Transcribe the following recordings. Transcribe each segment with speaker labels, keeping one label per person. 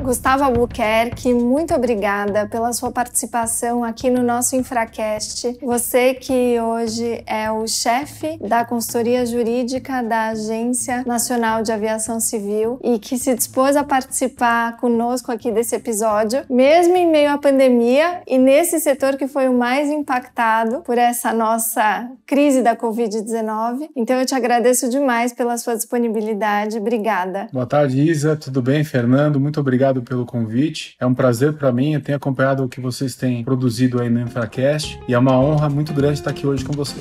Speaker 1: Gustavo Albuquerque, muito obrigada pela sua participação aqui no nosso Infracast. Você que hoje é o chefe da consultoria jurídica da Agência Nacional de Aviação Civil e que se dispôs a participar conosco aqui desse episódio, mesmo em meio à pandemia e nesse setor que foi o mais impactado por essa nossa crise da Covid-19. Então eu te agradeço demais pela sua disponibilidade. Obrigada.
Speaker 2: Boa tarde, Isa. Tudo bem, Fernando? Muito obrigado pelo convite. É um prazer para mim. Eu tenho acompanhado o que vocês têm produzido aí no Infracast e é uma honra muito grande estar aqui hoje com você.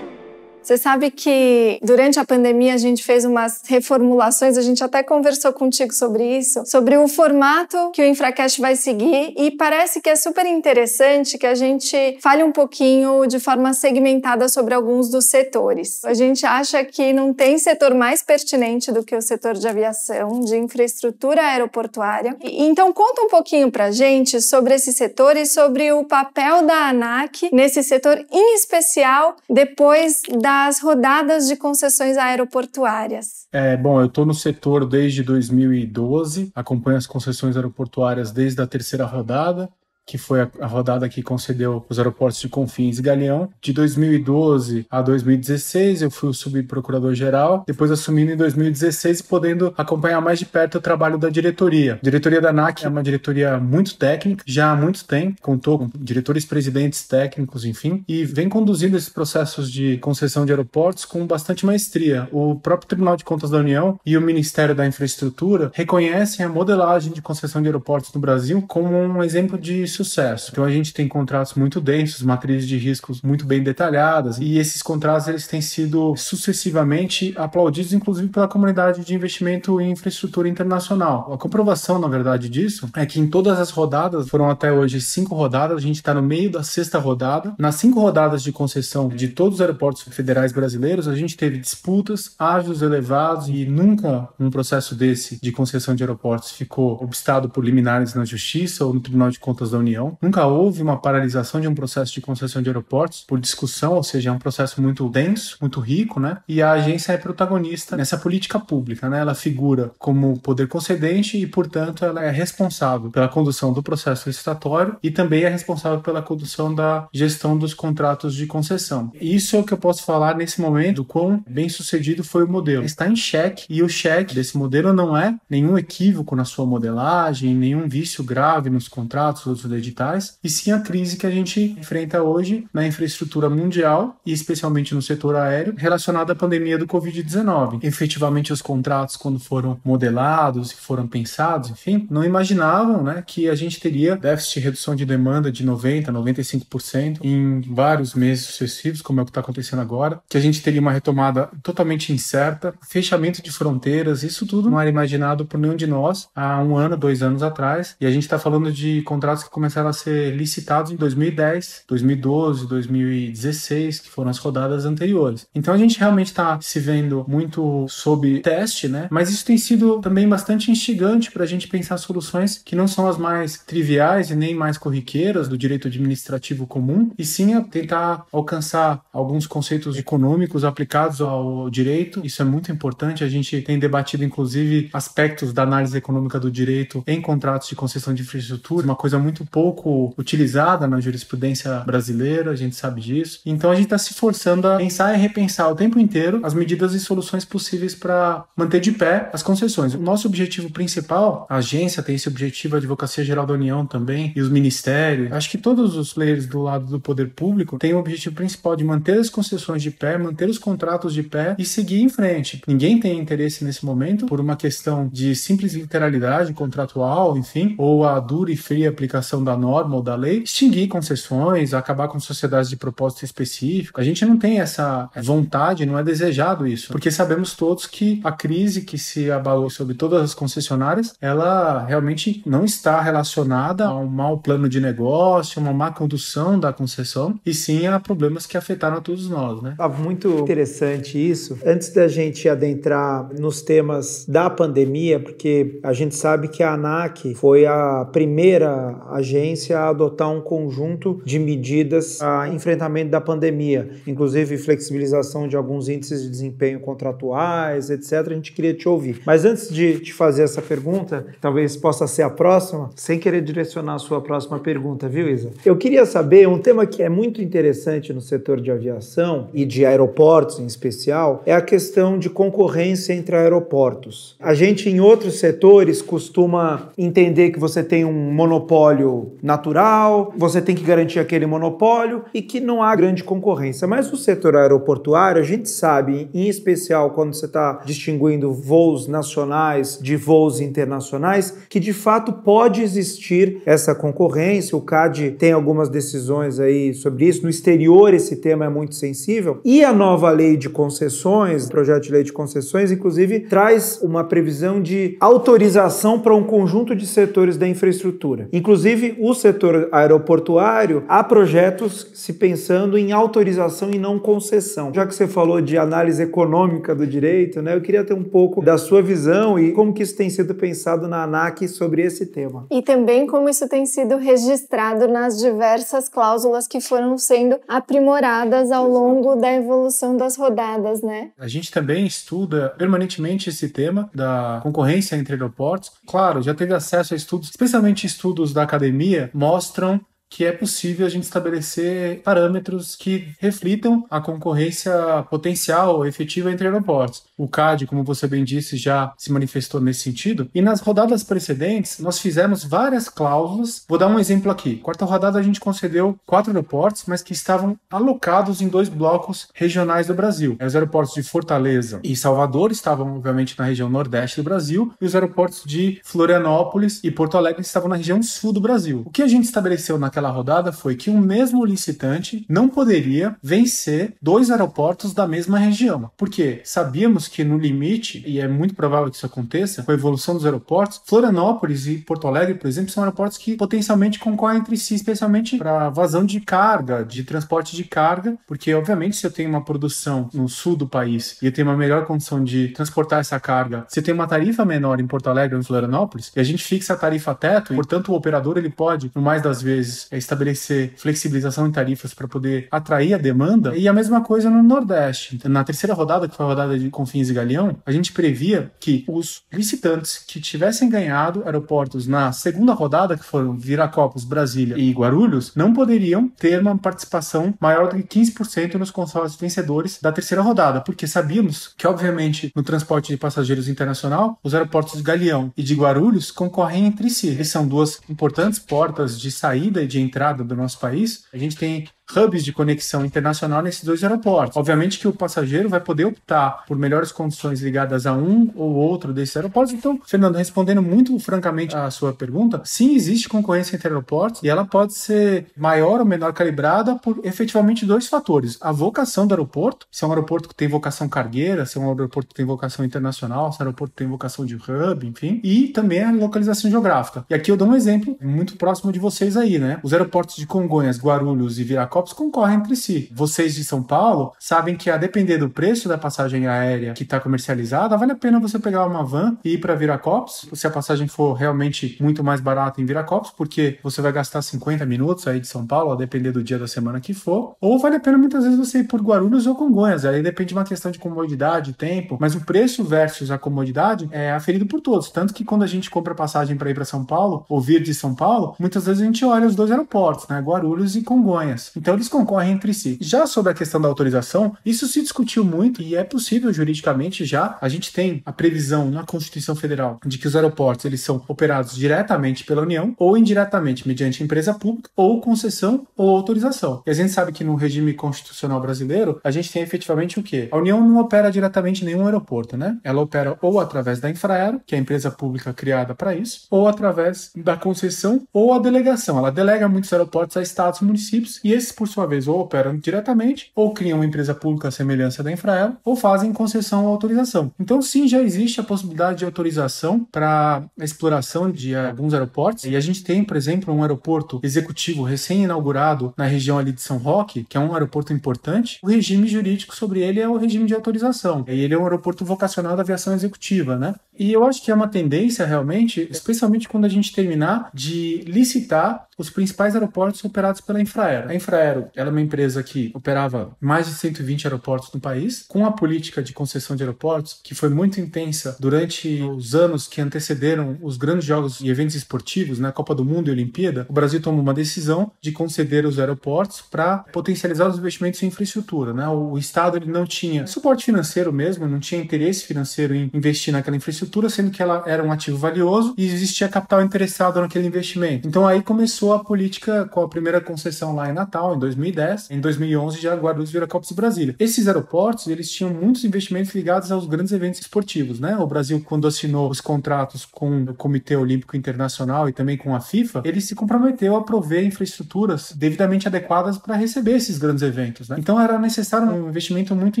Speaker 1: Você sabe que durante a pandemia a gente fez umas reformulações, a gente até conversou contigo sobre isso, sobre o formato que o Infracast vai seguir e parece que é super interessante que a gente fale um pouquinho de forma segmentada sobre alguns dos setores. A gente acha que não tem setor mais pertinente do que o setor de aviação, de infraestrutura aeroportuária. Então conta um pouquinho pra gente sobre esse setor e sobre o papel da ANAC nesse setor, em especial depois das rodadas de concessões aeroportuárias.
Speaker 2: Bom, eu estou no setor desde 2012, acompanho as concessões aeroportuárias desde a terceira rodada, que foi a rodada que concedeu os aeroportos de Confins e Galeão. De 2012 a 2016, eu fui o subprocurador-geral, depois assumindo em 2016 e podendo acompanhar mais de perto o trabalho da diretoria. A diretoria da ANAC é uma diretoria muito técnica, já há muito tempo, contou com diretores-presidentes técnicos, enfim, e vem conduzindo esses processos de concessão de aeroportos com bastante maestria. O próprio Tribunal de Contas da União e o Ministério da Infraestrutura reconhecem a modelagem de concessão de aeroportos no Brasil como um exemplo de sucesso. Então a gente tem contratos muito densos, matrizes de riscos muito bem detalhadas e esses contratos eles têm sido sucessivamente aplaudidos inclusive pela comunidade de investimento em infraestrutura internacional. A comprovação, na verdade, disso é que em todas as rodadas, foram até hoje 5 rodadas, a gente está no meio da 6ª rodada. Nas 5 rodadas de concessão de todos os aeroportos federais brasileiros, a gente teve disputas, ágios elevados e nunca um processo desse de concessão de aeroportos ficou obstado por liminares na Justiça ou no Tribunal de Contas da União. Nunca houve uma paralisação de um processo de concessão de aeroportos por discussão, ou seja, é um processo muito denso, muito rico, né? E a agência é protagonista nessa política pública, né? Ela figura como poder concedente e, portanto, ela é responsável pela condução do processo licitatório e também é responsável pela condução da gestão dos contratos de concessão. Isso é o que eu posso falar nesse momento, do quão bem sucedido foi o modelo. Está em xeque e o xeque desse modelo não é nenhum equívoco na sua modelagem, nenhum vício grave nos contratos ou dos editais, e sim a crise que a gente enfrenta hoje na infraestrutura mundial e especialmente no setor aéreo relacionada à pandemia do Covid-19. Efetivamente os contratos, quando foram modelados e foram pensados, enfim, não imaginavam, né, que a gente teria déficit de redução de demanda de 90%, 95% em vários meses sucessivos, como é o que está acontecendo agora, que a gente teria uma retomada totalmente incerta, fechamento de fronteiras, isso tudo não era imaginado por nenhum de nós há 1 ano, 2 anos atrás, e a gente está falando de contratos que começaram a ser licitados em 2010, 2012, 2016, que foram as rodadas anteriores. Então a gente realmente está se vendo muito sob teste, né? Mas isso tem sido também bastante instigante para a gente pensar soluções que não são as mais triviais e nem mais corriqueiras do direito administrativo comum, e sim a tentar alcançar alguns conceitos econômicos aplicados ao direito. Isso é muito importante. A gente tem debatido, inclusive, aspectos da análise econômica do direito em contratos de concessão de infraestrutura, uma coisa muito pouco utilizada na jurisprudência brasileira, a gente sabe disso. Então a gente está se forçando a pensar e repensar o tempo inteiro as medidas e soluções possíveis para manter de pé as concessões. O nosso objetivo principal, a agência tem esse objetivo, a Advocacia Geral da União também, e os ministérios, acho que todos os players do lado do poder público têm o objetivo principal de manter as concessões de pé, manter os contratos de pé e seguir em frente. Ninguém tem interesse nesse momento por uma questão de simples literalidade contratual, enfim, ou a dura e fria aplicação da norma ou da lei, extinguir concessões, acabar com sociedades de propósito específico. A gente não tem essa vontade, não é desejado isso, porque sabemos todos que a crise que se abalou sobre todas as concessionárias, ela realmente não está relacionada a um mau plano de negócio, uma má condução da concessão, e sim a problemas que afetaram a todos nós, né?
Speaker 3: Muito interessante isso. Antes da gente adentrar nos temas da pandemia, porque a gente sabe que a ANAC foi a primeira agência agência a adotar um conjunto de medidas a enfrentamento da pandemia, inclusive flexibilização de alguns índices de desempenho contratuais, etc. A gente queria te ouvir. Mas antes de te fazer essa pergunta, talvez possa ser a próxima, sem querer direcionar a sua próxima pergunta, viu, Isa? Eu queria saber, um tema que é muito interessante no setor de aviação e de aeroportos em especial, é a questão de concorrência entre aeroportos. A gente, em outros setores, costuma entender que você tem um monopólio natural, você tem que garantir aquele monopólio e que não há grande concorrência. Mas no setor aeroportuário, a gente sabe, em especial quando você está distinguindo voos nacionais de voos internacionais, que de fato pode existir essa concorrência. O CAD tem algumas decisões aí sobre isso. No exterior, esse tema é muito sensível. E a nova lei de concessões, o projeto de lei de concessões, inclusive, traz uma previsão de autorização para um conjunto de setores da infraestrutura. Inclusive, o setor aeroportuário, há projetos se pensando em autorização e não concessão. Já que você falou de análise econômica do direito, né, eu queria ter um pouco da sua visão e como que isso tem sido pensado na ANAC sobre esse tema.
Speaker 1: E também como isso tem sido registrado nas diversas cláusulas que foram sendo aprimoradas ao longo da evolução das rodadas, né?
Speaker 2: A gente também estuda permanentemente esse tema da concorrência entre aeroportos. Claro, já teve acesso a estudos, especialmente estudos da academia, mostram que é possível a gente estabelecer parâmetros que reflitam a concorrência potencial efetiva entre aeroportos. O CAD, como você bem disse, já se manifestou nesse sentido. E nas rodadas precedentes, nós fizemos várias cláusulas. Vou dar um exemplo aqui. Quarta rodada a gente concedeu 4 aeroportos, mas que estavam alocados em 2 blocos regionais do Brasil. Os aeroportos de Fortaleza e Salvador estavam, obviamente, na região nordeste do Brasil, e os aeroportos de Florianópolis e Porto Alegre estavam na região sul do Brasil. O que a gente estabeleceu naquela rodada foi que um mesmo licitante não poderia vencer 2 aeroportos da mesma região. Porque sabíamos que no limite, e é muito provável que isso aconteça, com a evolução dos aeroportos, Florianópolis e Porto Alegre, por exemplo, são aeroportos que potencialmente concorrem entre si, especialmente para vazão de carga, de transporte de carga, porque obviamente se eu tenho uma produção no sul do país e eu tenho uma melhor condição de transportar essa carga, se eu tenho uma tarifa menor em Porto Alegre ou em Florianópolis, e a gente fixa a tarifa teto, e, portanto o operador ele pode, no mais das vezes, estabelecer flexibilização em tarifas para poder atrair a demanda, e a mesma coisa no Nordeste. Na terceira rodada, que foi a rodada de Confins e Galeão, a gente previa que os licitantes que tivessem ganhado aeroportos na segunda rodada, que foram Viracopos, Brasília e Guarulhos, não poderiam ter uma participação maior do que 15% nos consórcios vencedores da terceira rodada, porque sabíamos que, obviamente, no transporte de passageiros internacional, os aeroportos de Galeão e de Guarulhos concorrem entre si. Eles são 2 importantes portas de saída e de entrada do nosso país. A gente tem hubs de conexão internacional nesses 2 aeroportos. Obviamente que o passageiro vai poder optar por melhores condições ligadas a um ou outro desses aeroportos. Então, Fernando, respondendo muito francamente a sua pergunta, sim, existe concorrência entre aeroportos e ela pode ser maior ou menor calibrada por efetivamente 2 fatores. A vocação do aeroporto, se é um aeroporto que tem vocação cargueira, se é um aeroporto que tem vocação internacional, se é um aeroporto que tem vocação de hub, enfim, e também a localização geográfica. E aqui eu dou um exemplo muito próximo de vocês aí, né? Os aeroportos de Congonhas, Guarulhos e Viracopos concorrem entre si. Vocês de São Paulo sabem que, a depender do preço da passagem aérea que está comercializada, vale a pena você pegar uma van e ir para Viracopos, se a passagem for realmente muito mais barata em Viracopos, porque você vai gastar 50 minutos aí de São Paulo, a depender do dia da semana que for, ou vale a pena muitas vezes você ir por Guarulhos ou Congonhas, aí depende de uma questão de comodidade, tempo, mas o preço versus a comodidade é aferido por todos, tanto que quando a gente compra passagem para ir para São Paulo, ou vir de São Paulo, muitas vezes a gente olha os 2 aeroportos, né, Guarulhos e Congonhas. Então eles concorrem entre si. Já sobre a questão da autorização, isso se discutiu muito e é possível juridicamente já. A gente tem a previsão na Constituição Federal de que os aeroportos eles são operados diretamente pela União ou indiretamente mediante empresa pública ou concessão ou autorização. E a gente sabe que no regime constitucional brasileiro, a gente tem efetivamente o quê? A União não opera diretamente nenhum aeroporto, né? Ela opera ou através da Infraero, que é a empresa pública criada para isso, ou através da concessão ou a delegação. Ela delega muitos aeroportos a estados e municípios e esses, por sua vez, ou operam diretamente, ou criam uma empresa pública à semelhança da Infraero, ou fazem concessão ou autorização. Então, sim, já existe a possibilidade de autorização para a exploração de alguns aeroportos. E a gente tem, por exemplo, um aeroporto executivo recém-inaugurado na região ali de São Roque, que é um aeroporto importante. O regime jurídico sobre ele é o regime de autorização. E ele é um aeroporto vocacional da aviação executiva, né? E eu acho que é uma tendência realmente, especialmente quando a gente terminar de licitar os principais aeroportos operados pela Infraero. A Infraero, ela é uma empresa que operava mais de 120 aeroportos no país, com a política de concessão de aeroportos, que foi muito intensa durante os anos que antecederam os grandes jogos e eventos esportivos, né, Copa do Mundo e Olimpíada. O Brasil tomou uma decisão de conceder os aeroportos para potencializar os investimentos em infraestrutura, né? O Estado ele não tinha suporte financeiro mesmo, não tinha interesse financeiro em investir naquela infraestrutura, sendo que ela era um ativo valioso e existia capital interessado naquele investimento. Então aí começou a política com a primeira concessão lá em Natal, em 2010. Em 2011 já Guarulhos, Viracopos e Brasília. Esses aeroportos, eles tinham muitos investimentos ligados aos grandes eventos esportivos, né? O Brasil, quando assinou os contratos com o Comitê Olímpico Internacional e também com a FIFA, ele se comprometeu a prover infraestruturas devidamente adequadas para receber esses grandes eventos, né? Então era necessário um investimento muito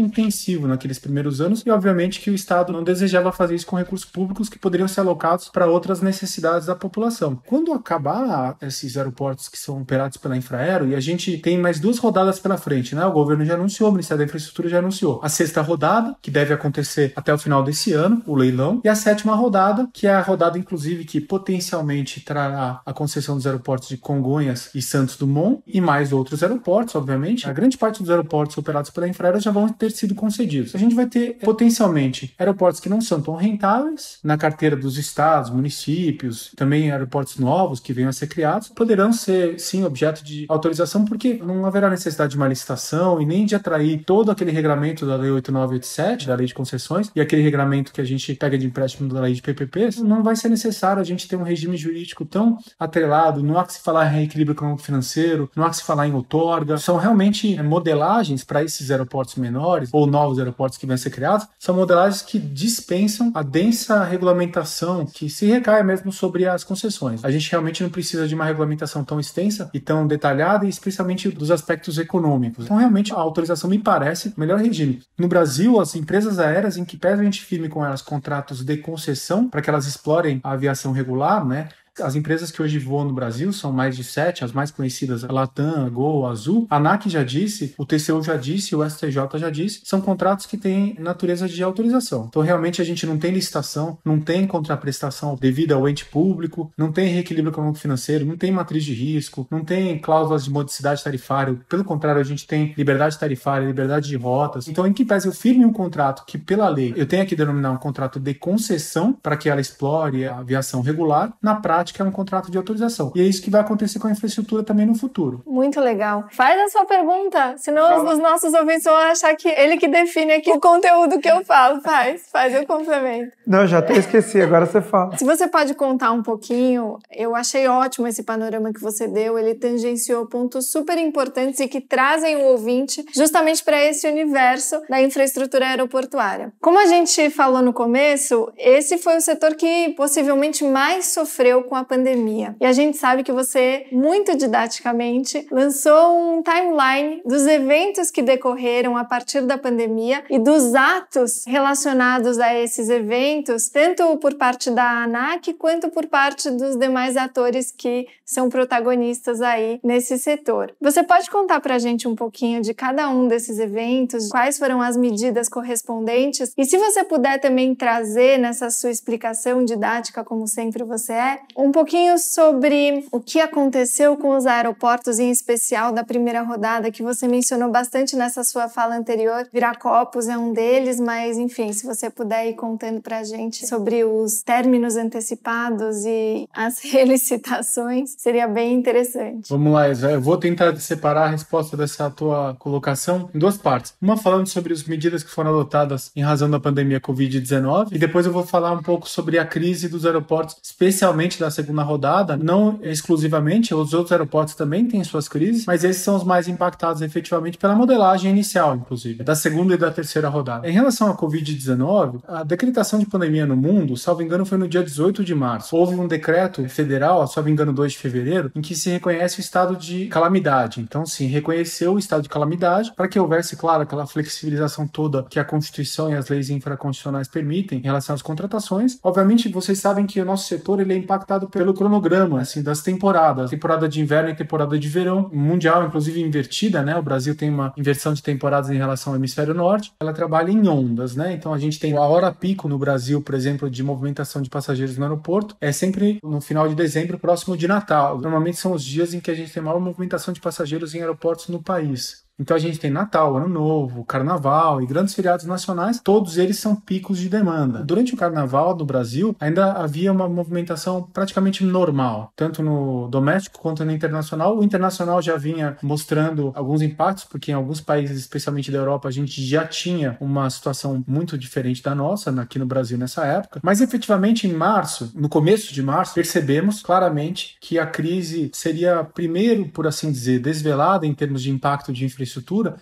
Speaker 2: intensivo naqueles primeiros anos e, obviamente, que o Estado não desejava fazer isso com recursos públicos que poderiam ser alocados para outras necessidades da população. Quando acabar esses aeroportos que são operados pela Infraero, e a gente tem mais 2 rodadas pela frente, né? O governo já anunciou, o Ministério da Infraestrutura já anunciou. A 6ª rodada, que deve acontecer até o final desse ano, o leilão, e a 7ª rodada, que é a rodada, inclusive, que potencialmente trará a concessão dos aeroportos de Congonhas e Santos Dumont, e mais outros aeroportos, obviamente. A grande parte dos aeroportos operados pela Infraero já vão ter sido concedidos. A gente vai ter, potencialmente, aeroportos que não são tão rentáveis, na carteira dos estados, municípios, também aeroportos novos que venham a ser criados, poderão ser, sim, objeto de autorização, porque não haverá necessidade de uma licitação e nem de atrair todo aquele regulamento da Lei 8987, da Lei de Concessões, e aquele regulamento que a gente pega de empréstimo da Lei de PPPs. Não vai ser necessário a gente ter um regime jurídico tão atrelado, não há que se falar em reequilíbrio econômico-financeiro, não há que se falar em outorga. São realmente modelagens para esses aeroportos menores ou novos aeroportos que vão ser criados, são modelagens que dispensam a densa regulamentação que se recai mesmo sobre as concessões. A gente realmente não precisa de uma regulamentação tão extensa e tão detalhada, e especialmente dos aspectos econômicos. Então, realmente, a autorização me parece o melhor regime. No Brasil, as empresas aéreas, em que pese a gente firme com elas contratos de concessão para que elas explorem a aviação regular, né? As empresas que hoje voam no Brasil são mais de 7, as mais conhecidas, a Latam, a Gol, a Azul. A ANAC já disse, o TCU já disse, o STJ já disse, são contratos que têm natureza de autorização. Então, realmente, a gente não tem licitação, não tem contraprestação devida ao ente público, não tem reequilíbrio econômico-financeiro, não tem matriz de risco, não tem cláusulas de modicidade tarifária. Pelo contrário, a gente tem liberdade tarifária, liberdade de rotas. Então, em que pese eu firme um contrato que, pela lei, eu tenho que denominar um contrato de concessão para que ela explore a aviação regular, na prática, que é um contrato de autorização. E é isso que vai acontecer com a infraestrutura também no futuro.
Speaker 1: Muito legal. Faz a sua pergunta, senão os nossos ouvintes vão achar que ele que define aqui o conteúdo que eu falo. Faz eu complemento.
Speaker 3: Não, já até esqueci, agora você fala.
Speaker 1: Se você pode contar um pouquinho, eu achei ótimo esse panorama que você deu, ele tangenciou pontos super importantes e que trazem o ouvinte justamente para esse universo da infraestrutura aeroportuária. Como a gente falou no começo, esse foi o setor que possivelmente mais sofreu com a pandemia. E a gente sabe que você, muito didaticamente, lançou um timeline dos eventos que decorreram a partir da pandemia e dos atos relacionados a esses eventos, tanto por parte da ANAC quanto por parte dos demais atores que são protagonistas aí nesse setor. Você pode contar pra gente um pouquinho de cada um desses eventos, quais foram as medidas correspondentes? E se você puder também trazer nessa sua explicação didática, como sempre você é, um pouquinho sobre o que aconteceu com os aeroportos, em especial da primeira rodada, que você mencionou bastante nessa sua fala anterior. Viracopos é um deles, mas enfim, se você puder ir contando pra gente sobre os términos antecipados e as relicitações, seria bem interessante.
Speaker 2: Vamos lá, Isa. Eu vou tentar separar a resposta dessa tua colocação em 2 partes. Uma falando sobre as medidas que foram adotadas em razão da pandemia Covid-19 e depois eu vou falar um pouco sobre a crise dos aeroportos, especialmente da segunda rodada, não exclusivamente, os outros aeroportos também têm suas crises, mas esses são os mais impactados efetivamente pela modelagem inicial, inclusive, da segunda e da terceira rodada. Em relação à Covid-19, a decretação de pandemia no mundo, salvo engano, foi no dia 18 de março. Houve um decreto federal, salvo engano, 2 de fevereiro, em que se reconhece o estado de calamidade. Então, sim, reconheceu o estado de calamidade para que houvesse, claro, aquela flexibilização toda que a Constituição e as leis infraconstitucionais permitem em relação às contratações. Obviamente, vocês sabem que o nosso setor ele é impactado influenciado pelo cronograma, assim, das temporadas. Temporada de inverno e temporada de verão. Mundial, inclusive, invertida, né? O Brasil tem uma inversão de temporadas em relação ao hemisfério norte. Ela trabalha em ondas, né? Então a gente tem a hora pico no Brasil, por exemplo, de movimentação de passageiros no aeroporto. É sempre no final de dezembro, próximo de Natal. Normalmente são os dias em que a gente tem maior movimentação de passageiros em aeroportos no país. Então a gente tem Natal, Ano Novo, Carnaval e grandes feriados nacionais, todos eles são picos de demanda. Durante o Carnaval no Brasil, ainda havia uma movimentação praticamente normal, tanto no doméstico quanto no internacional. O internacional já vinha mostrando alguns impactos, porque em alguns países, especialmente da Europa, a gente já tinha uma situação muito diferente da nossa, aqui no Brasil nessa época. Mas efetivamente em março, no começo de março, percebemos claramente que a crise seria primeiro, por assim dizer, desvelada em termos de impacto de infraestrutura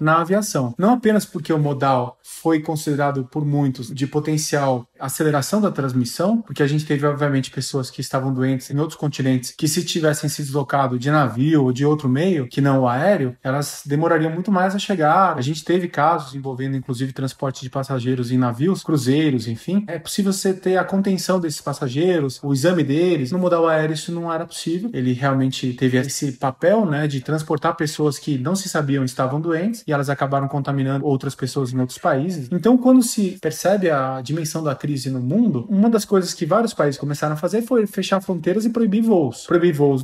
Speaker 2: na aviação. Não apenas porque o modal foi considerado por muitos de potencial aceleração da transmissão, porque a gente teve, obviamente, pessoas que estavam doentes em outros continentes que, se tivessem se deslocado de navio ou de outro meio, que não o aéreo, elas demorariam muito mais a chegar. A gente teve casos envolvendo, inclusive, transporte de passageiros em navios, cruzeiros, enfim. É possível você ter a contenção desses passageiros, o exame deles. No modal aéreo isso não era possível. Ele realmente teve esse papel, né, de transportar pessoas que não se sabiam estavam doentes e elas acabaram contaminando outras pessoas em outros países. Então, quando se percebe a dimensão da crise no mundo, uma das coisas que vários países começaram a fazer foi fechar fronteiras e proibir voos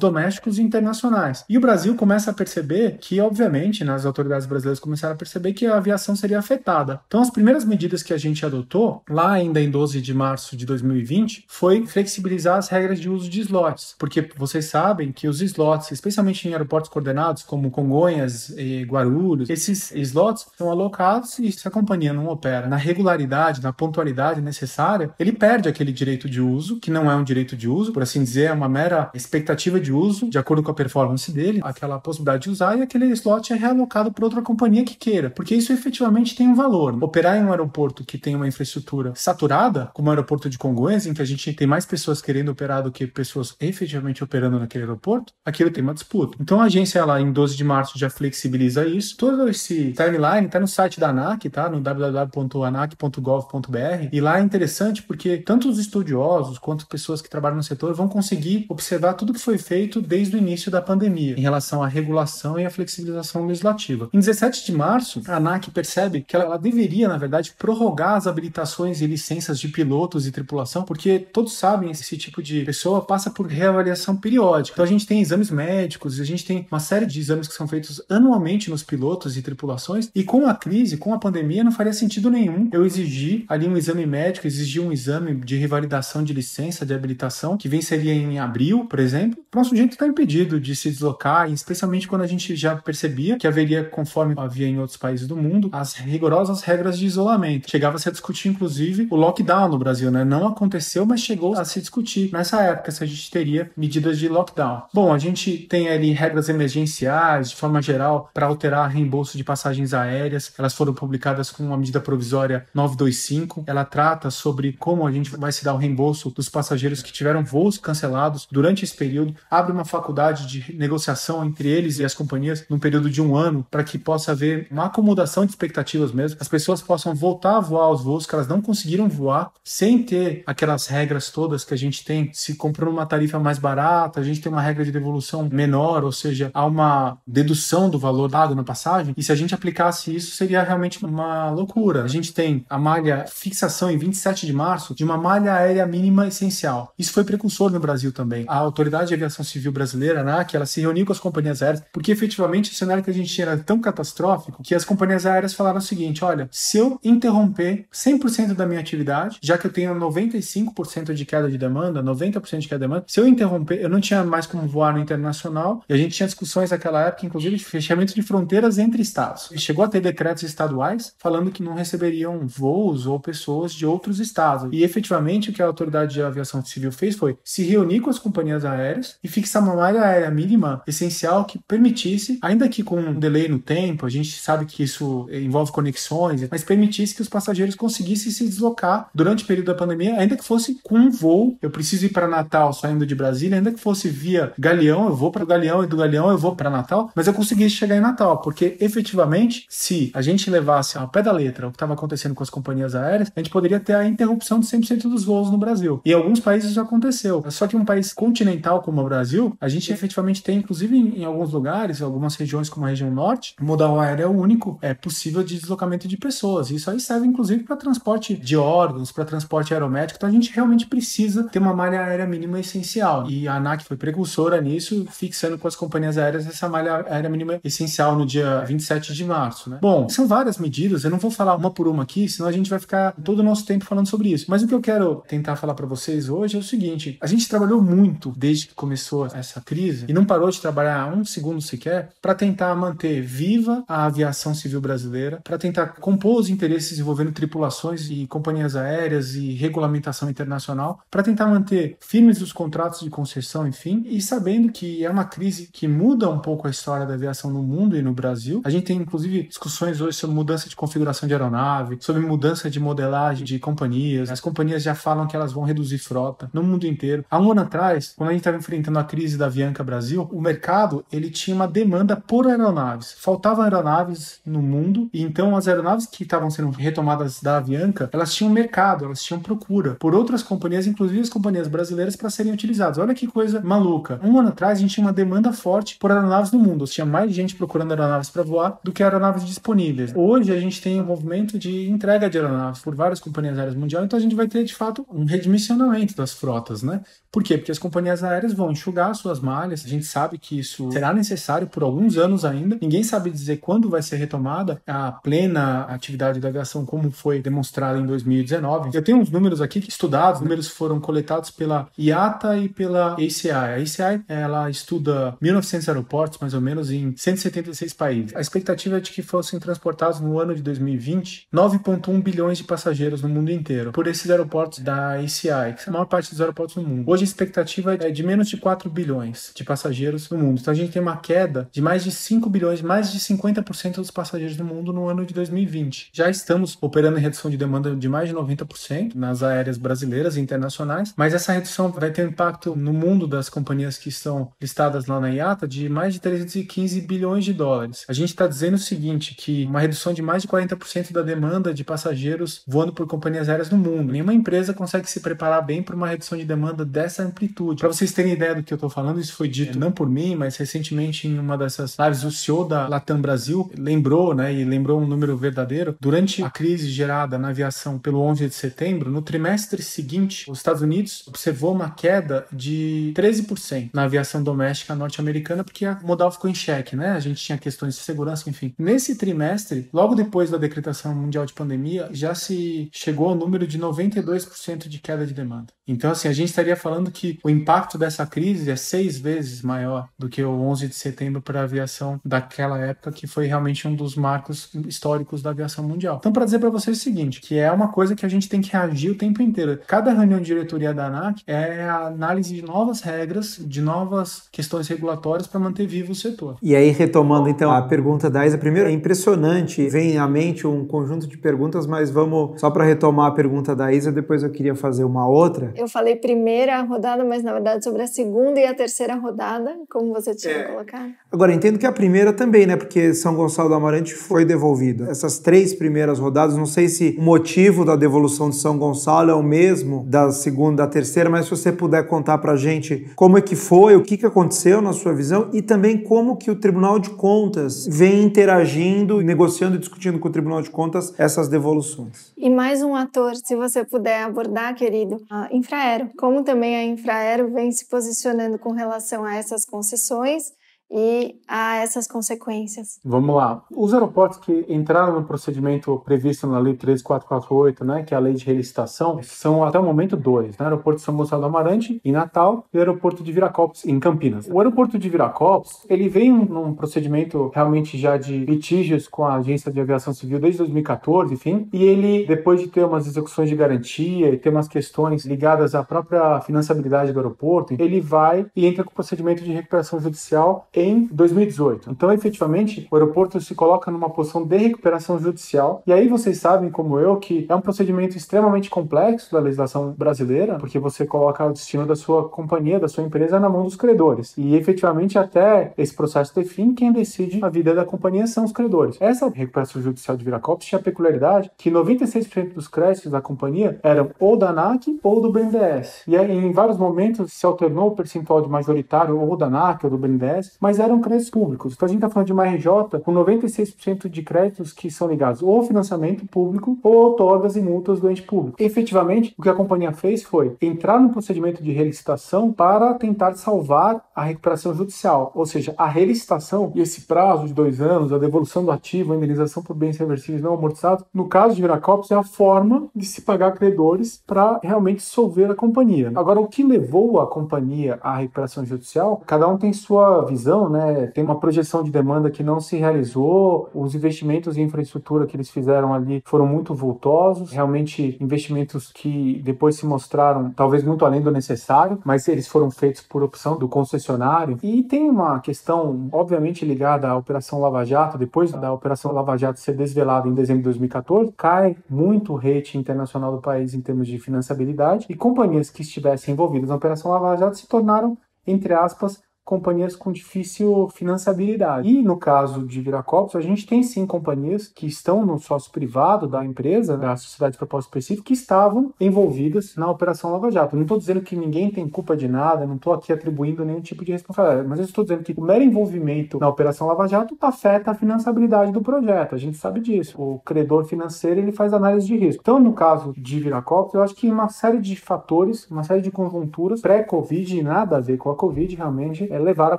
Speaker 2: domésticos e internacionais. E o Brasil começa a perceber que, obviamente, as autoridades brasileiras começaram a perceber que a aviação seria afetada. Então, as primeiras medidas que a gente adotou, lá ainda em 12 de março de 2020, foi flexibilizar as regras de uso de slots, porque vocês sabem que os slots, especialmente em aeroportos coordenados, como Congonhas e Guarulhos, esses slots são alocados e se a companhia não opera na regularidade, na pontualidade necessária, ele perde aquele direito de uso, que não é um direito de uso, por assim dizer, é uma mera expectativa de uso, de acordo com a performance dele, aquela possibilidade de usar, e aquele slot é realocado por outra companhia que queira, porque isso efetivamente tem um valor. Operar em um aeroporto que tem uma infraestrutura saturada, como o aeroporto de Congonhas, em que a gente tem mais pessoas querendo operar do que pessoas efetivamente operando naquele aeroporto, aquilo tem uma disputa. Então a agência, lá em 12 de março, já flexibiliza isso. Todo esse timeline está no site da ANAC, tá? No www.anac.gov.br, e lá é interessante porque tanto os estudiosos quanto pessoas que trabalham no setor vão conseguir observar tudo que foi feito desde o início da pandemia em relação à regulação e à flexibilização legislativa. Em 17 de março, a ANAC percebe que ela deveria, na verdade, prorrogar as habilitações e licenças de pilotos e tripulação, porque todos sabem, esse tipo de pessoa passa por reavaliação periódica. Então a gente tem exames médicos, a gente tem uma série de exames que são feitos anualmente nos pilotos e tripulações, e com a crise, com a pandemia, não faria sentido nenhum eu exigir ali um exame médico, exigir um exame de revalidação de licença de habilitação, que venceria em abril, por exemplo, para um sujeito estar impedido de se deslocar, e especialmente quando a gente já percebia que haveria, conforme havia em outros países do mundo, as rigorosas regras de isolamento. Chegava-se a discutir, inclusive, o lockdown no Brasil, né? Não aconteceu, mas chegou a se discutir nessa época se a gente teria medidas de lockdown. Bom, a gente tem ali regras emergenciais, de forma geral, para alterar reembolso de passagens aéreas. Elas foram publicadas com uma medida provisória 925. Ela trata sobre como a gente vai se dar o reembolso dos passageiros que tiveram voos cancelados durante esse período. Abre uma faculdade de negociação entre eles e as companhias num período de 1 ano, para que possa haver uma acomodação de expectativas mesmo. As pessoas possam voltar a voar os voos que elas não conseguiram voar, sem ter aquelas regras todas que a gente tem. Se comprou uma tarifa mais barata, a gente tem uma regra de devolução menor, ou seja, há uma dedução do valor pago na passagem, e se a gente aplicasse isso, seria realmente uma loucura. A gente tem a malha fixação em 27 de março de uma malha aérea mínima essencial. Isso foi precursor no Brasil também. A Autoridade de Aviação Civil Brasileira, ANAC, ela se reuniu com as companhias aéreas, porque efetivamente o cenário que a gente tinha era tão catastrófico que as companhias aéreas falaram o seguinte: olha, se eu interromper 100% da minha atividade, já que eu tenho 95% de queda de demanda, 90% de queda de demanda, se eu interromper, eu não tinha mais como voar no internacional, e a gente tinha discussões naquela época, inclusive de fechamento de fronteiras entre estados. E chegou a ter decretos estaduais falando que não receberiam voos ou pessoas de outros estados. E efetivamente o que a Autoridade de Aviação Civil fez foi se reunir com as companhias aéreas e fixar uma malha aérea mínima essencial que permitisse, ainda que com um delay no tempo, a gente sabe que isso envolve conexões, mas permitisse que os passageiros conseguissem se deslocar durante o período da pandemia, ainda que fosse com um voo. Eu preciso ir para Natal saindo de Brasília, ainda que fosse via Galeão, eu vou para o Galeão, e do Galeão eu vou para Natal, mas eu conseguisse chegar em Natal, porque efetivamente, se a gente levasse ao pé da letra o que estava acontecendo com as companhias aéreas, a gente poderia ter a interrupção de 100% dos voos no Brasil. E em alguns países já aconteceu. Só que um país continental como o Brasil, a gente efetivamente tem, inclusive em alguns lugares, algumas regiões como a região norte, o modal aéreo único é possível de deslocamento de pessoas. Isso aí serve inclusive para transporte de órgãos, para transporte aeromédico. Então a gente realmente precisa ter uma malha aérea mínima essencial. E a ANAC foi precursora nisso, fixando com as companhias aéreas essa malha aérea mínima essencial no dia 27 de março, né? Bom, são várias medidas, eu não vou falar uma por uma aqui, senão a gente vai ficar todo o nosso tempo falando sobre isso. Mas o que eu quero tentar falar para vocês hoje é o seguinte: a gente trabalhou muito desde que começou essa crise e não parou de trabalhar um segundo sequer para tentar manter viva a aviação civil brasileira, para tentar compor os interesses envolvendo tripulações e companhias aéreas e regulamentação internacional, para tentar manter firmes os contratos de concessão, enfim, e sabendo que é uma crise que muda um pouco a história da aviação no mundo e no Brasil. A gente tem, inclusive, discussões hoje sobre mudança de configuração de aeronave, sobre mudança de modelagem de companhias. As companhias já falam que elas vão reduzir frota no mundo inteiro. Há um ano atrás, quando a gente estava enfrentando a crise da Avianca Brasil, o mercado ele tinha uma demanda por aeronaves. Faltavam aeronaves no mundo, e então as aeronaves que estavam sendo retomadas da Avianca, elas tinham mercado, elas tinham procura por outras companhias, inclusive as companhias brasileiras, para serem utilizadas. Olha que coisa maluca. Um ano atrás, a gente tinha uma demanda forte por aeronaves no mundo. Tinha mais gente procurando aeronaves para voar do que aeronaves disponíveis. Hoje, a gente tem um movimento de entrega de aeronaves por várias companhias aéreas mundiais, então a gente vai ter, de fato, um redimensionamento das frotas, né? Por quê? Porque as companhias aéreas vão enxugar suas malhas. A gente sabe que isso será necessário por alguns anos ainda. Ninguém sabe dizer quando vai ser retomada a plena atividade da aviação, como foi demonstrado em 2019. Eu tenho uns números aqui estudados. Os números foram coletados pela IATA e pela ACI. A ACI, ela estuda 1.900 aeroportos, mais ou menos, em 176 países. A expectativa é de que fossem transportados no ano de 2020 9,1 bilhões de passageiros no mundo inteiro por esses aeroportos da ACI, que são a maior parte dos aeroportos no mundo. Hoje a expectativa é de menos de 4 bilhões de passageiros no mundo. Então a gente tem uma queda de mais de 5 bilhões, mais de 50% dos passageiros no mundo no ano de 2020. Já estamos operando em redução de demanda de mais de 90% nas aéreas brasileiras e internacionais, mas essa redução vai ter um impacto no mundo das companhias que estão listadas lá na IATA de mais de 315 bilhões de dólares. A gente está dizendo o seguinte, que uma redução de mais de 40% da demanda de passageiros voando por companhias aéreas no mundo. Nenhuma empresa consegue se preparar bem para uma redução de demanda dessa amplitude. Para vocês terem ideia do que eu estou falando, isso foi dito não por mim, mas recentemente em uma dessas lives, o CEO da Latam Brasil lembrou, né, e lembrou um número verdadeiro. Durante a crise gerada na aviação pelo 11 de setembro, no trimestre seguinte, os Estados Unidos observou uma queda de 13% na aviação doméstica norte-americana, porque a modal ficou em xeque, né? A gente tinha questões de segurança, enfim. Nesse trimestre, logo depois da decretação mundial de pandemia, já se chegou ao número de 92% de queda de demanda. Então, assim, a gente estaria falando que o impacto dessa crise é 6 vezes maior do que o 11 de setembro para a aviação daquela época, que foi realmente um dos marcos históricos da aviação mundial. Então, para dizer para vocês o seguinte, que é uma coisa que a gente tem que reagir o tempo inteiro. Cada reunião de diretoria da ANAC é a análise de novas regras, de novas questões regulatórias para manter vivo o setor.
Speaker 3: E aí, retomando então a pergunta da Isa, primeiro é impressionante, vem à mente um conjunto de perguntas, mas vamos só para retomar a pergunta da Isa, depois eu queria fazer uma outra.
Speaker 1: Eu falei primeira rodada, mas na verdade sobre a segunda e a terceira rodada, como você tinha colocado.
Speaker 3: Agora, entendo que a primeira também, né? Porque São Gonçalo do Amarante foi devolvido. Essas 3 primeiras rodadas, não sei se o motivo da devolução de São Gonçalo é o mesmo da segunda e da terceira, mas se você puder contar pra gente como é que foi, o que aconteceu na sua visão e também como que o Tribunal de Contas vem interagindo, negociando e discutindo com o Tribunal de Contas essas devoluções.
Speaker 1: E mais um ator, se você puder abordar, querido, a Infraero. Como também a Infraero vem se posicionando com relação a essas concessões e a essas consequências.
Speaker 2: Vamos lá. Os aeroportos que entraram no procedimento previsto na Lei 13448, né, que é a lei de relicitação, são até o momento 2, né? Aeroporto de São Gonçalo do Amarante, em Natal, e o aeroporto de Viracopos, em Campinas. O aeroporto de Viracopos, ele vem num procedimento realmente já de litígios com a Agência de Aviação Civil desde 2014, enfim, e ele, depois de ter umas execuções de garantia e ter umas questões ligadas à própria financiabilidade do aeroporto, ele vai e entra com o procedimento de recuperação judicial em 2018. Então, efetivamente, o aeroporto se coloca numa posição de recuperação judicial. E aí vocês sabem, como eu, que é um procedimento extremamente complexo da legislação brasileira, porque você coloca o destino da sua companhia, da sua empresa na mão dos credores. E, efetivamente, até esse processo ter fim, quem decide a vida da companhia são os credores. Essa recuperação judicial de Viracopos tinha a peculiaridade que 96% dos créditos da companhia eram ou da ANAC ou do BNDES. E aí, em vários momentos se alternou o percentual de majoritário ou da ANAC ou do BNDES, mas eram créditos públicos. Então a gente está falando de uma RJ com 96% de créditos que são ligados ou ao financiamento público ou outorgas e multas do ente público. Efetivamente, o que a companhia fez foi entrar no procedimento de relicitação para tentar salvar a recuperação judicial, ou seja, a relicitação e esse prazo de 2 anos, a devolução do ativo, a indenização por bens reversíveis não amortizados, no caso de Viracopos, é a forma de se pagar credores para realmente solver a companhia. Agora, o que levou a companhia à recuperação judicial, cada um tem sua visão, né? Tem uma projeção de demanda que não se realizou, os investimentos em infraestrutura que eles fizeram ali foram muito vultosos, realmente investimentos que depois se mostraram talvez muito além do necessário, mas eles foram feitos por opção do concessionário. E tem uma questão, obviamente, ligada à Operação Lava Jato. Depois da Operação Lava Jato ser desvelada em dezembro de 2014, cai muito o rating internacional do país em termos de financiabilidade, e companhias que estivessem envolvidas na Operação Lava Jato se tornaram, entre aspas, companhias com difícil financiabilidade. E no caso de Viracopos, a gente tem sim companhias que estão no sócio privado da empresa, da sociedade de propósito específico, que estavam envolvidas na Operação Lava Jato. Não estou dizendo que ninguém tem culpa de nada, não estou aqui atribuindo nenhum tipo de responsabilidade, mas eu estou dizendo que o mero envolvimento na Operação Lava Jato afeta a financiabilidade do projeto. A gente sabe disso. O credor financeiro, ele faz análise de risco. Então, no caso de Viracopos, eu acho que uma série de fatores, uma série de conjunturas pré-Covid, nada a ver com a Covid, realmente, levar a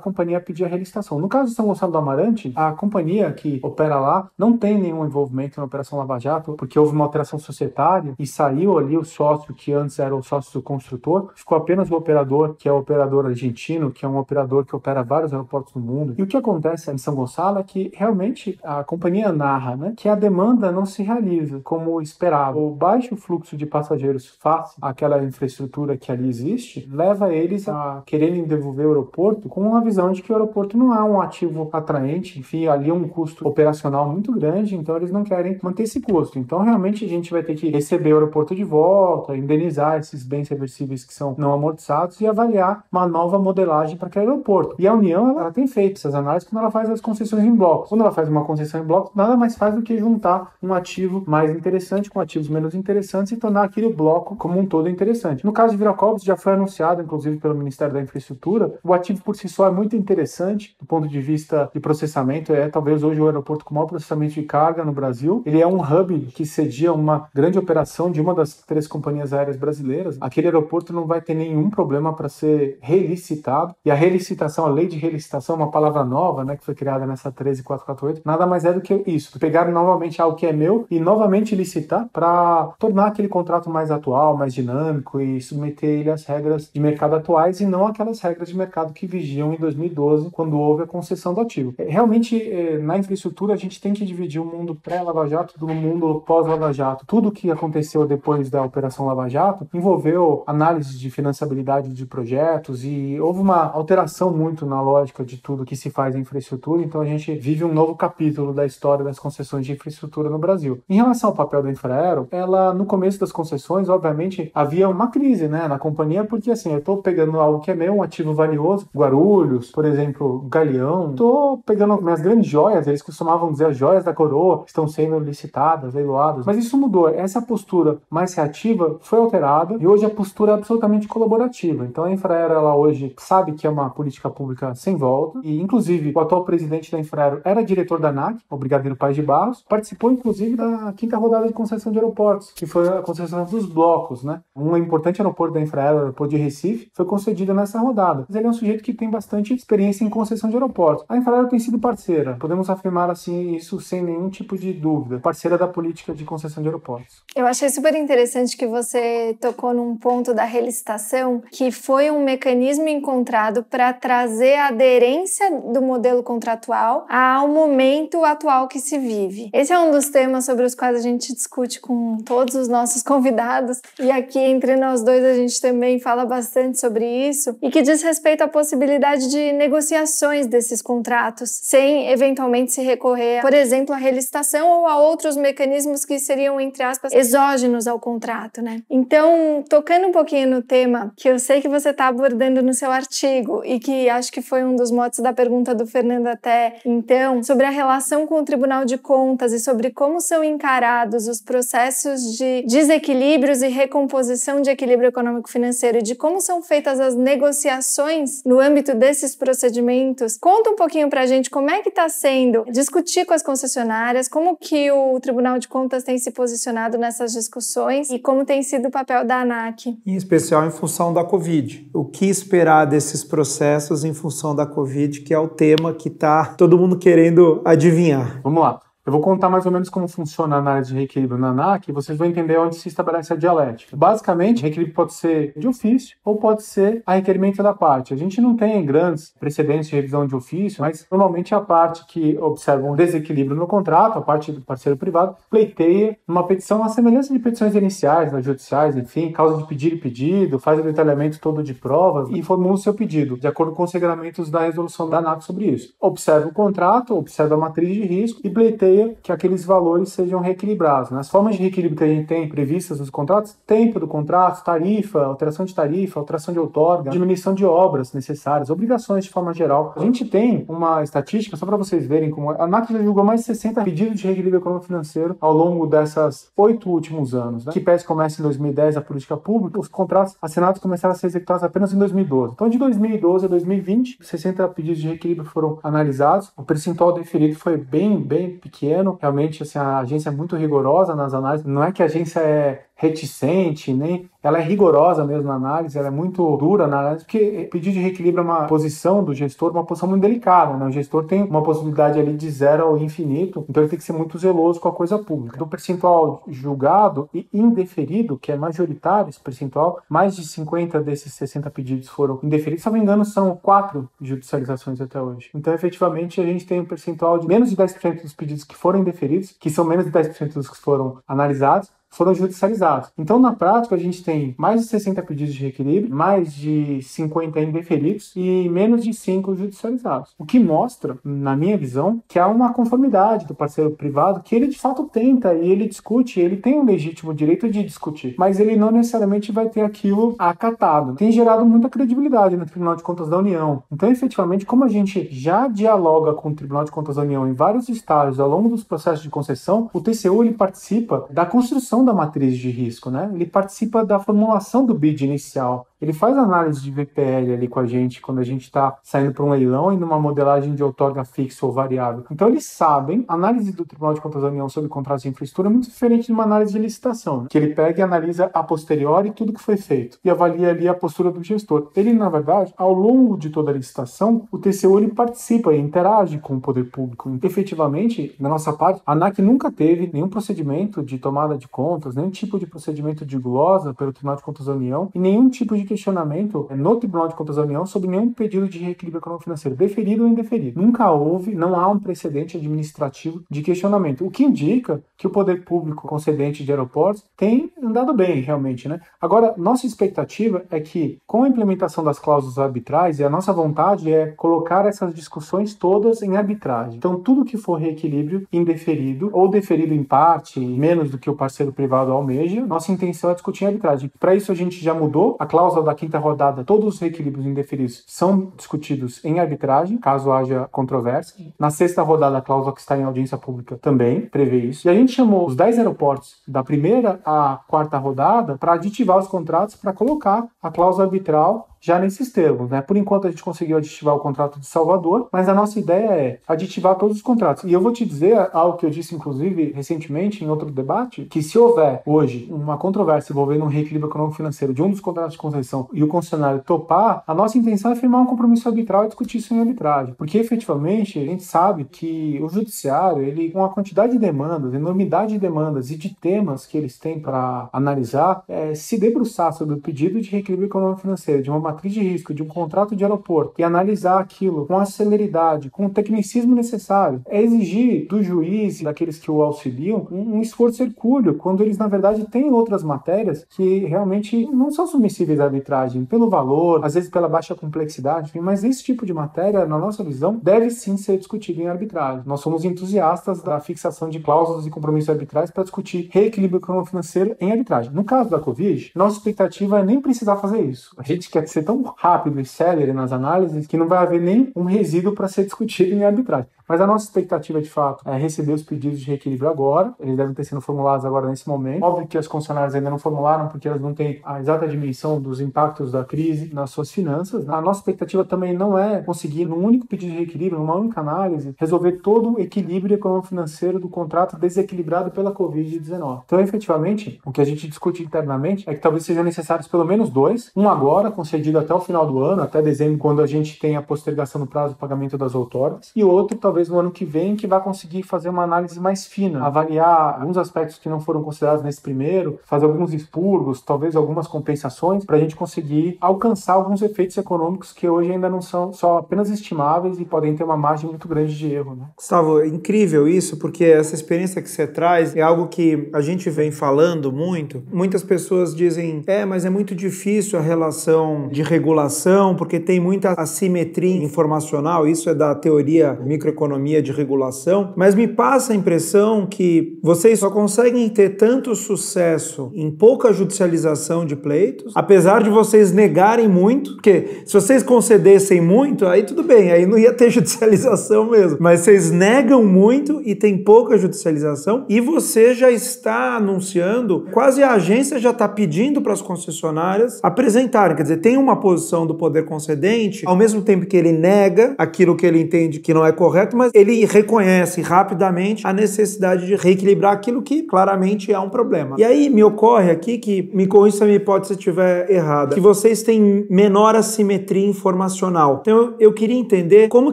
Speaker 2: companhia a pedir a relicitação. No caso de São Gonçalo do Amarante, a companhia que opera lá não tem nenhum envolvimento na Operação Lava Jato, porque houve uma alteração societária e saiu ali o sócio que antes era o sócio do construtor, ficou apenas o operador, que é o operador argentino, que é um operador que opera vários aeroportos no mundo. E o que acontece em São Gonçalo é que realmente a companhia narra, né, que a demanda não se realiza como esperava. O baixo fluxo de passageiros face àquela infraestrutura que ali existe leva eles a quererem devolver o aeroporto com uma visão de que o aeroporto não é um ativo atraente, enfim, ali é um custo operacional muito grande, então eles não querem manter esse custo. Então, realmente, a gente vai ter que receber o aeroporto de volta, indenizar esses bens reversíveis que são não amortizados e avaliar uma nova modelagem para aquele aeroporto. E a União, ela tem feito essas análises quando ela faz as concessões em bloco. Quando ela faz uma concessão em bloco, nada mais faz do que juntar um ativo mais interessante com ativos menos interessantes e tornar aquele bloco como um todo interessante. No caso de Viracopos, já foi anunciado, inclusive pelo Ministério da Infraestrutura, o ativo por si só é muito interessante do ponto de vista de processamento, é talvez hoje o aeroporto com maior processamento de carga no Brasil. Ele é um hub que cedia uma grande operação de uma das 3 companhias aéreas brasileiras. Aquele aeroporto não vai ter nenhum problema para ser relicitado, e a relicitação, a lei de relicitação, uma palavra nova, né, que foi criada nessa 13448, nada mais é do que isso, pegar novamente algo que é meu e novamente licitar para tornar aquele contrato mais atual, mais dinâmico e submeter ele às regras de mercado atuais e não aquelas regras de mercado que vigiam em 2012, quando houve a concessão do ativo. Realmente, na infraestrutura, a gente tem que dividir o mundo pré-Lava Jato do mundo pós-Lava Jato. Tudo o que aconteceu depois da Operação Lava Jato envolveu análise de financiabilidade de projetos e houve uma alteração muito na lógica de tudo que se faz em infraestrutura, então a gente vive um novo capítulo da história das concessões de infraestrutura no Brasil. Em relação ao papel da Infraero, ela, no começo das concessões, obviamente, havia uma crise, né, na companhia, porque assim, eu estou pegando algo que é meu, um ativo valioso, Guarulhos, por exemplo, Galeão, tô pegando minhas grandes joias, eles costumavam dizer as joias da coroa estão sendo licitadas, leiloadas, mas isso mudou. Essa postura mais reativa foi alterada e hoje a postura é absolutamente colaborativa. Então a Infraero, ela hoje sabe que é uma política pública sem volta e, inclusive, o atual presidente da Infraero era diretor da ANAC, o Brigadeiro Paz de Barros, participou, inclusive, da 5ª rodada de concessão de aeroportos, que foi a concessão dos blocos, né? Um importante aeroporto da Infraero, o aeroporto de Recife, foi concedido nessa rodada. Mas ele é um sujeito que tem bastante experiência em concessão de aeroportos. A Infraero tem sido parceira, podemos afirmar assim isso sem nenhum tipo de dúvida, parceira da política de concessão de aeroportos.
Speaker 1: Eu achei super interessante que você tocou num ponto da relicitação, que foi um mecanismo encontrado para trazer a aderência do modelo contratual ao momento atual que se vive. Esse é um dos temas sobre os quais a gente discute com todos os nossos convidados, e aqui entre nós dois a gente também fala bastante sobre isso, e que diz respeito à possibilidade possibilidade de negociações desses contratos, sem eventualmente se recorrer, por exemplo, à relicitação ou a outros mecanismos que seriam, entre aspas, exógenos ao contrato, né? Então, tocando um pouquinho no tema que eu sei que você está abordando no seu artigo e que acho que foi um dos motes da pergunta do Fernando até então, sobre a relação com o Tribunal de Contas e sobre como são encarados os processos de desequilíbrios e recomposição de equilíbrio econômico-financeiro e de como são feitas as negociações no âmbito desses procedimentos. Conta um pouquinho pra gente como é que está sendo discutir com as concessionárias, como que o Tribunal de Contas tem se posicionado nessas discussões e como tem sido o papel da ANAC.
Speaker 3: Em especial em função da Covid. O que esperar desses processos em função da Covid, que é o tema que está todo mundo querendo adivinhar.
Speaker 2: Vamos lá. Eu vou contar mais ou menos como funciona a análise de reequilíbrio na ANAC e vocês vão entender onde se estabelece a dialética. Basicamente, reequilíbrio pode ser de ofício ou pode ser a requerimento da parte. A gente não tem grandes precedentes de revisão de ofício, mas normalmente a parte que observa um desequilíbrio no contrato, a parte do parceiro privado, pleiteia uma petição à semelhança de petições iniciais, das judiciais, enfim, causa de pedir e pedido, faz o detalhamento todo de provas e formula o seu pedido, de acordo com os regramentos da resolução da ANAC sobre isso. Observa o contrato, observa a matriz de risco e pleiteia que aqueles valores sejam reequilibrados. Nas formas de reequilíbrio que a gente tem previstas nos contratos, tempo do contrato, tarifa, alteração de outorga, diminuição de obras necessárias, obrigações de forma geral. A gente tem uma estatística, só para vocês verem como a ANAC já julgou mais de 60 pedidos de reequilíbrio econômico-financeiro ao longo dessas 8 últimos anos. Né? Que PES começa em 2010 a política pública, os contratos assinados começaram a ser executados apenas em 2012. Então, de 2012 a 2020, 60 pedidos de reequilíbrio foram analisados. O percentual deferido foi bem pequeno. Realmente, assim, a agência é muito rigorosa nas análises. Não é que a agência é reticente, nem ela é rigorosa mesmo na análise, ela é muito dura na análise, porque pedido de reequilíbrio é uma posição do gestor, uma posição muito delicada, né? O gestor tem uma possibilidade ali de 0 ao infinito, então ele tem que ser muito zeloso com a coisa pública. Do percentual julgado e indeferido, que é majoritário esse percentual, mais de 50 desses 60 pedidos foram indeferidos, se não me engano são 4 judicializações até hoje. Então, efetivamente, a gente tem um percentual de menos de 10% dos pedidos que foram indeferidos, que são menos de 10% dos que foram analisados, foram judicializados. Então, na prática, a gente tem mais de 60 pedidos de reequilíbrio, mais de 50 indeferidos e menos de 5 judicializados. O que mostra, na minha visão, que há uma conformidade do parceiro privado, que ele de fato tenta e ele discute, ele tem um legítimo direito de discutir, mas ele não necessariamente vai ter aquilo acatado. Tem gerado muita credibilidade no Tribunal de Contas da União. Então, efetivamente, como a gente já dialoga com o Tribunal de Contas da União em vários estágios ao longo dos processos de concessão, o TCU ele participa da construção da matriz de risco, né? Ele participa da formulação do bid inicial. Ele faz análise de VPL ali com a gente quando a gente está saindo para um leilão e numa modelagem de outorga fixa ou variável. Então eles sabem, a análise do Tribunal de Contas da União sobre contratos de infraestrutura é muito diferente de uma análise de licitação, né? Que ele pega e analisa a posteriori tudo que foi feito e avalia ali a postura do gestor. Ele, na verdade, ao longo de toda a licitação, o TCU ele participa e interage com o poder público. Efetivamente, da nossa parte, a ANAC nunca teve nenhum procedimento de tomada de contas, nenhum tipo de procedimento de glosa pelo Tribunal de Contas da União e nenhum tipo de questionamento no Tribunal de Contas da União sobre nenhum pedido de reequilíbrio econômico-financeiro, deferido ou indeferido. Nunca houve, não há um precedente administrativo de questionamento, o que indica que o poder público concedente de aeroportos tem andado bem, realmente, né? Agora, nossa expectativa é que, com a implementação das cláusulas arbitrais, e a nossa vontade é colocar essas discussões todas em arbitragem. Então, tudo que for reequilíbrio indeferido ou deferido em parte, menos do que o parceiro privado almeja, nossa intenção é discutir em arbitragem. Para isso, a gente já mudou a cláusula da quinta rodada, todos os reequilíbrios indeferidos são discutidos em arbitragem, caso haja controvérsia. Na sexta rodada, a cláusula que está em audiência pública também prevê isso. E a gente chamou os 10 aeroportos da primeira à quarta rodada para aditivar os contratos para colocar a cláusula arbitral já nesses termos, né? Por enquanto a gente conseguiu aditivar o contrato de Salvador, mas a nossa ideia é aditivar todos os contratos. E eu vou te dizer algo que eu disse, inclusive, recentemente em outro debate, que se houver hoje uma controvérsia envolvendo um reequilíbrio econômico-financeiro de um dos contratos de concessão e o concessionário topar, a nossa intenção é firmar um compromisso arbitral e discutir isso em arbitragem. Porque, efetivamente, a gente sabe que o judiciário, ele, com a quantidade de demandas, enormidade de demandas e de temas que eles têm para analisar, se debruçar sobre o pedido de reequilíbrio econômico-financeiro de uma matriz de risco de um contrato de aeroporto e analisar aquilo com a celeridade, com o tecnicismo necessário, é exigir do juiz e daqueles que o auxiliam um esforço hercúleo, quando eles, na verdade, têm outras matérias que realmente não são submissíveis à arbitragem, pelo valor, às vezes pela baixa complexidade, enfim, mas esse tipo de matéria, na nossa visão, deve sim ser discutido em arbitragem. Nós somos entusiastas da fixação de cláusulas e compromissos arbitrais para discutir reequilíbrio econômico-financeiro em arbitragem. No caso da Covid, nossa expectativa é nem precisar fazer isso. A gente quer ser tão rápido e célere nas análises que não vai haver nem um resíduo para ser discutido em arbitragem. Mas a nossa expectativa, de fato, é receber os pedidos de reequilíbrio agora. Eles devem ter sido formulados agora nesse momento. Óbvio que as concessionárias ainda não formularam, porque elas não têm a exata dimensão dos impactos da crise nas suas finanças. A nossa expectativa também não é conseguir, num único pedido de reequilíbrio, numa única análise, resolver todo o equilíbrio econômico-financeiro do contrato desequilibrado pela Covid-19. Então, efetivamente, o que a gente discute internamente é que talvez sejam necessários pelo menos 2. Um agora, concedido até o final do ano, até dezembro, quando a gente tem a postergação no prazo de pagamento das outorgas. E outro, talvez no ano que vem, que vai conseguir fazer uma análise mais fina, avaliar alguns aspectos que não foram considerados nesse primeiro, fazer alguns expurgos, talvez algumas compensações, para a gente conseguir alcançar alguns efeitos econômicos que hoje ainda não são só apenas estimáveis e podem ter uma margem muito grande de erro, né?
Speaker 3: Gustavo, é incrível isso, porque essa experiência que você traz é algo que a gente vem falando muito. Muitas pessoas dizem, mas é muito difícil a relação de regulação, porque tem muita assimetria informacional, isso é da teoria microeconomia de regulação, mas me passa a impressão que vocês só conseguem ter tanto sucesso em pouca judicialização de pleitos, apesar de vocês negarem muito, porque se vocês concedessem muito, aí tudo bem, aí não ia ter judicialização mesmo, mas vocês negam muito e tem pouca judicialização, e você já está anunciando, quase a agência já está pedindo para as concessionárias apresentarem, quer dizer, tem uma posição do poder concedente, ao mesmo tempo que ele nega aquilo que ele entende que não é correto, mas ele reconhece rapidamente a necessidade de reequilibrar aquilo que claramente é um problema. E aí me ocorre aqui que, me corrija se a minha hipótese estiver errada, que vocês têm menor assimetria informacional. Então eu queria entender como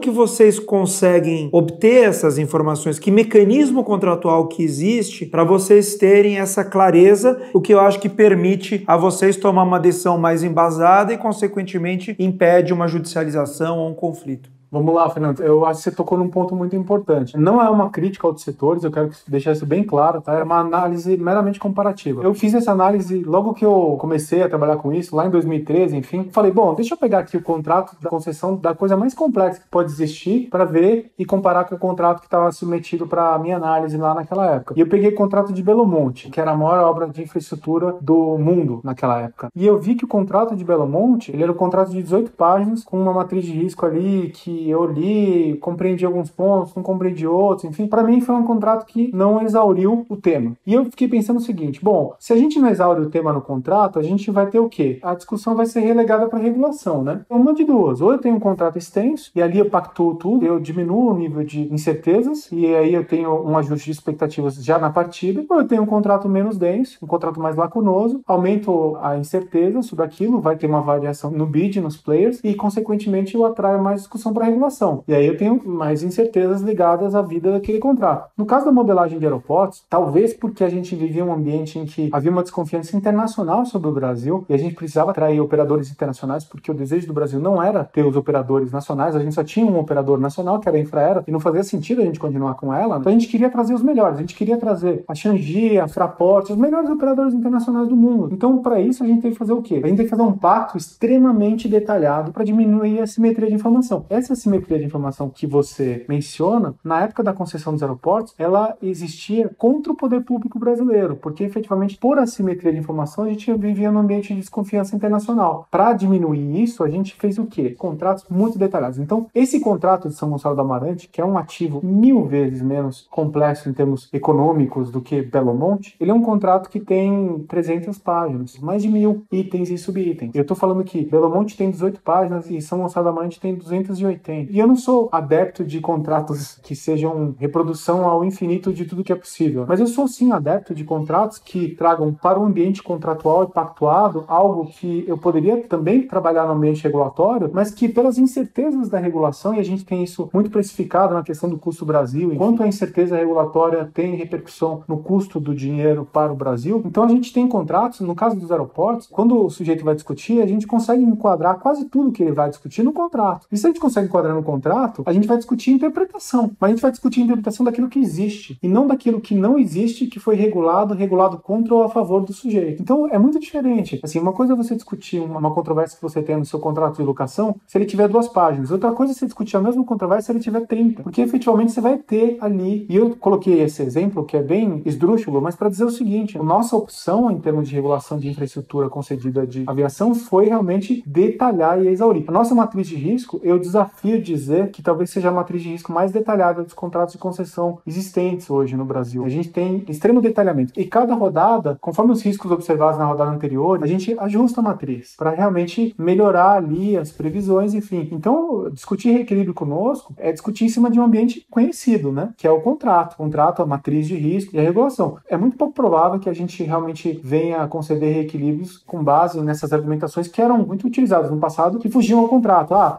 Speaker 3: que vocês conseguem obter essas informações, que mecanismo contratual que existe para vocês terem essa clareza, o que eu acho que permite a vocês tomar uma decisão mais embasada e, consequentemente, impede uma judicialização ou um conflito.
Speaker 2: Vamos lá, Fernando. Eu acho que você tocou num ponto muito importante. Não é uma crítica aos setores, eu quero deixar isso bem claro, tá? É uma análise meramente comparativa. Eu fiz essa análise logo que eu comecei a trabalhar com isso, lá em 2013, enfim. Falei, bom, deixa eu pegar aqui o contrato da concessão da coisa mais complexa que pode existir para ver e comparar com o contrato que estava submetido para a minha análise lá naquela época. E eu peguei o contrato de Belo Monte, que era a maior obra de infraestrutura do mundo naquela época. E eu vi que o contrato de Belo Monte, ele era um contrato de 18 páginas, com uma matriz de risco ali que eu li, compreendi alguns pontos, não compreendi outros, enfim. Para mim foi um contrato que não exauriu o tema. E eu fiquei pensando o seguinte, bom, se a gente não exaure o tema no contrato, a gente vai ter o quê? A discussão vai ser relegada para regulação, né? Uma de duas. Ou eu tenho um contrato extenso, e ali eu pactuo tudo, eu diminuo o nível de incertezas, e aí eu tenho um ajuste de expectativas já na partida, ou eu tenho um contrato menos denso, um contrato mais lacunoso, aumento a incerteza sobre aquilo, vai ter uma variação no bid, nos players, e consequentemente eu atraio mais discussão para regulação. E aí eu tenho mais incertezas ligadas à vida daquele contrato. No caso da modelagem de aeroportos, talvez porque a gente vivia um ambiente em que havia uma desconfiança internacional sobre o Brasil e a gente precisava atrair operadores internacionais, porque o desejo do Brasil não era ter os operadores nacionais, a gente só tinha um operador nacional, que era a Infraero, e não fazia sentido a gente continuar com ela. Então a gente queria trazer os melhores, a gente queria trazer a Changi, a Fraport, os melhores operadores internacionais do mundo. Então, para isso, a gente tem que fazer o quê? A gente tem que fazer um pacto extremamente detalhado para diminuir a simetria de informação. Essa simetria de informação que você menciona, na época da concessão dos aeroportos, ela existia contra o poder público brasileiro, porque efetivamente, por assimetria de informação, a gente vivia num ambiente de desconfiança internacional. Para diminuir isso, a gente fez o quê? Contratos muito detalhados. Então, esse contrato de São Gonçalo do Amarante, que é um ativo 1000 vezes menos complexo em termos econômicos do que Belo Monte, ele é um contrato que tem 300 páginas, mais de 1000 itens e subitens. Eu estou falando que Belo Monte tem 18 páginas e São Gonçalo do Amarante tem 280. tem. E eu não sou adepto de contratos que sejam reprodução ao infinito de tudo que é possível, mas eu sou sim adepto de contratos que tragam para o ambiente contratual e pactuado algo que eu poderia também trabalhar no ambiente regulatório, mas que pelas incertezas da regulação, e a gente tem isso muito precificado na questão do custo Brasil, enquanto a incerteza regulatória tem repercussão no custo do dinheiro para o Brasil, então a gente tem contratos, no caso dos aeroportos, quando o sujeito vai discutir, a gente consegue enquadrar quase tudo que ele vai discutir no contrato. E se a gente consegue enquadrar no contrato, a gente vai discutir interpretação, mas a gente vai discutir a interpretação daquilo que existe, e não daquilo que não existe, que foi regulado contra ou a favor do sujeito. Então é muito diferente. Assim, uma coisa é você discutir uma controvérsia que você tem no seu contrato de locação se ele tiver 2 páginas. Outra coisa é você discutir a mesma controvérsia se ele tiver 30. Porque efetivamente você vai ter ali. E eu coloquei esse exemplo que é bem esdrúxulo, mas para dizer o seguinte: a nossa opção em termos de regulação de infraestrutura concedida de aviação foi realmente detalhar e exaurir. A nossa matriz de risco, eu desafio dizer que talvez seja a matriz de risco mais detalhada dos contratos de concessão existentes hoje no Brasil. A gente tem extremo detalhamento. E cada rodada, conforme os riscos observados na rodada anterior, a gente ajusta a matriz para realmente melhorar ali as previsões, enfim. Então, discutir reequilíbrio conosco é discutir em cima de um ambiente conhecido, né? Que é o contrato. O contrato, a matriz de risco e a regulação. É muito pouco provável que a gente realmente venha a conceder reequilíbrios com base nessas argumentações que eram muito utilizadas no passado, que fugiam ao contrato.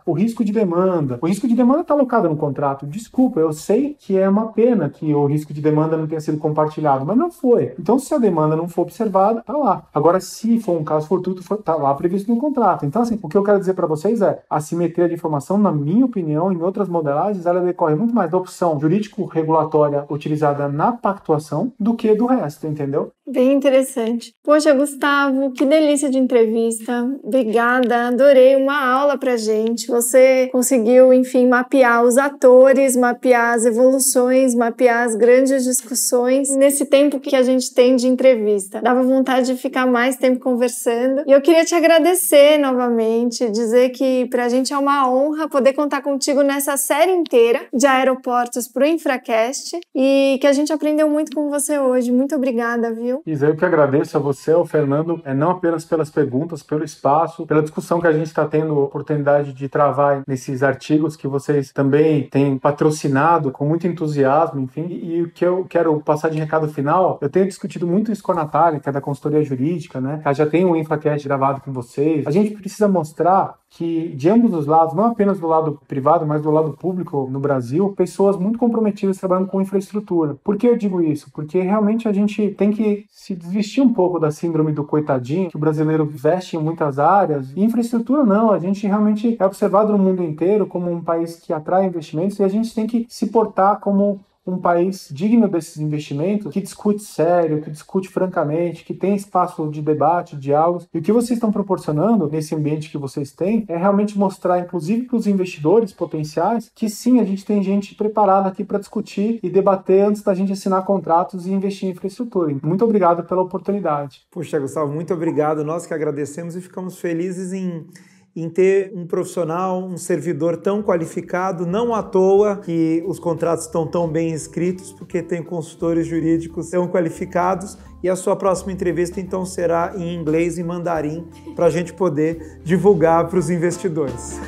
Speaker 2: O risco de demanda. O risco de demanda está alocado no contrato. Desculpa, eu sei que é uma pena que o risco de demanda não tenha sido compartilhado, mas não foi. Então, se a demanda não for observada, tá lá. Agora, se for um caso fortuito, tá lá previsto no contrato. Então, assim, o que eu quero dizer para vocês é a simetria de informação, na minha opinião, em outras modelagens, ela decorre muito mais da opção jurídico-regulatória utilizada na pactuação do que do resto, entendeu?
Speaker 1: Bem interessante. Poxa, Gustavo, que delícia de entrevista. Obrigada, adorei, uma aula pra gente. Você conseguiu, enfim, mapear os atores, mapear as evoluções, mapear as grandes discussões nesse tempo que a gente tem de entrevista. Dava vontade de ficar mais tempo conversando. E eu queria te agradecer novamente, dizer que pra gente é uma honra poder contar contigo nessa série inteira de aeroportos pro Infracast e que a gente aprendeu muito com você hoje. Muito obrigada, viu?
Speaker 2: Isa, eu que agradeço a você, ao Fernando, não apenas pelas perguntas, pelo espaço, pela discussão que a gente está tendo a oportunidade de travar nesses artigos que vocês também têm patrocinado com muito entusiasmo, enfim. E o que eu quero passar de recado final, eu tenho discutido muito isso com a Natália, que é da consultoria jurídica, né? Ela já tem um Infracast gravado com vocês. A gente precisa mostrar que de ambos os lados, não apenas do lado privado, mas do lado público no Brasil, pessoas muito comprometidas trabalhando com infraestrutura. Por que eu digo isso? Porque realmente a gente tem que se desvestir um pouco da síndrome do coitadinho, que o brasileiro veste em muitas áreas. E infraestrutura não, a gente realmente é observado no mundo inteiro como um país que atrai investimentos e a gente tem que se portar como um país digno desses investimentos, que discute sério, que discute francamente, que tem espaço de debate, diálogos. E o que vocês estão proporcionando nesse ambiente que vocês têm é realmente mostrar, inclusive para os investidores potenciais, que sim, a gente tem gente preparada aqui para discutir e debater antes da gente assinar contratos e investir em infraestrutura. Muito obrigado pela oportunidade.
Speaker 3: Puxa, Gustavo, muito obrigado. Nós que agradecemos e ficamos felizes em ter um profissional, um servidor tão qualificado, não à toa que os contratos estão tão bem escritos, porque tem consultores jurídicos tão qualificados. E a sua próxima entrevista, então, será em inglês e mandarim, para a gente poder divulgar para os investidores.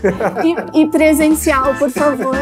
Speaker 1: E presencial, por favor.